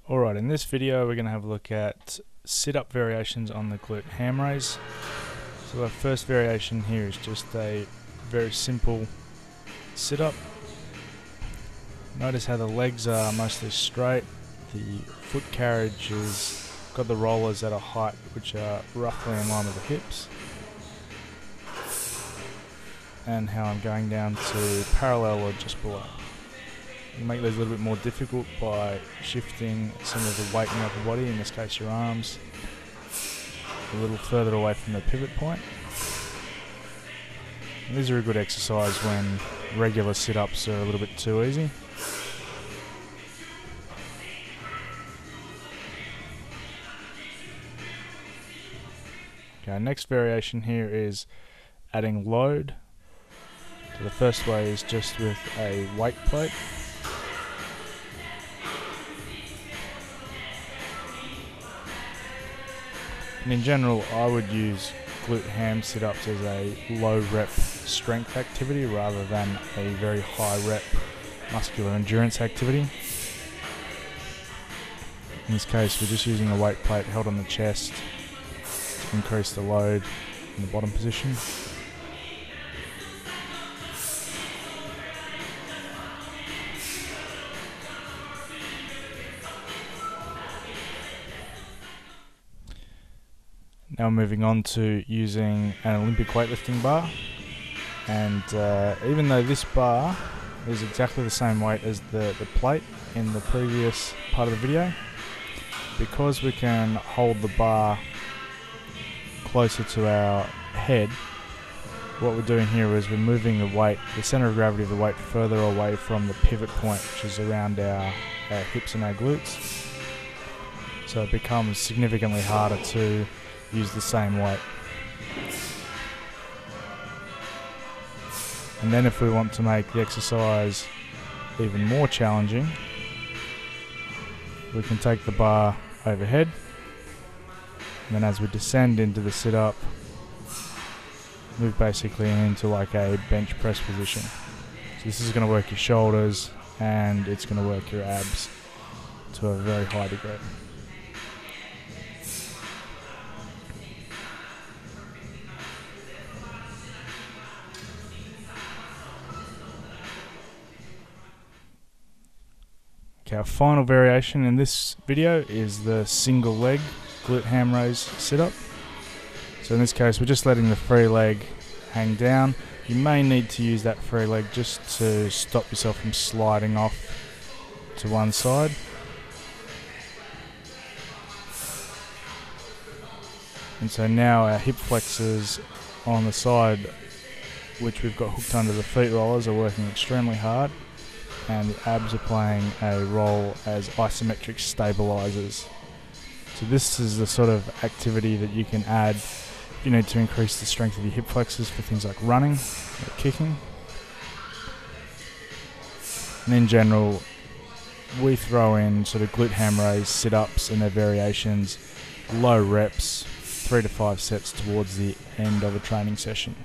Alright, in this video we're going to have a look at sit-up variations on the glute ham raise. So our first variation here is just a very simple sit-up. Notice how the legs are mostly straight, the foot carriage has got the rollers at a height which are roughly in line with the hips, and how I'm going down to parallel or just below. You make these a little bit more difficult by shifting some of the weight in your upper body, in this case your arms, a little further away from the pivot point. And these are a good exercise when regular sit-ups are a little bit too easy. Okay, next variation here is adding load. So the first way is just with a weight plate. And in general, I would use glute ham sit-ups as a low rep strength activity rather than a very high rep muscular endurance activity. In this case, we're just using a weight plate held on the chest to increase the load in the bottom position. Now moving on to using an Olympic weightlifting bar, and even though this bar is exactly the same weight as the plate in the previous part of the video, because we can hold the bar closer to our head, what we're doing here is we're moving the weight, the centre of gravity of the weight, further away from the pivot point, which is around our hips and our glutes, so it becomes significantly harder to use the same weight. And then if we want to make the exercise even more challenging, we can take the bar overhead, and then as we descend into the sit-up, move basically into like a bench press position. So this is going to work your shoulders and it's going to work your abs to a very high degree. Okay, our final variation in this video is the single leg glute ham raise sit-up. So in this case we're just letting the free leg hang down. You may need to use that free leg just to stop yourself from sliding off to one side. And so now our hip flexors on the side, which we've got hooked under the feet rollers, are working extremely hard, and the abs are playing a role as isometric stabilizers. So this is the sort of activity that you can add if you need to increase the strength of your hip flexors for things like running or kicking. And in general, we throw in sort of glute ham raise sit-ups and their variations, low reps, 3 to 5 sets towards the end of a training session.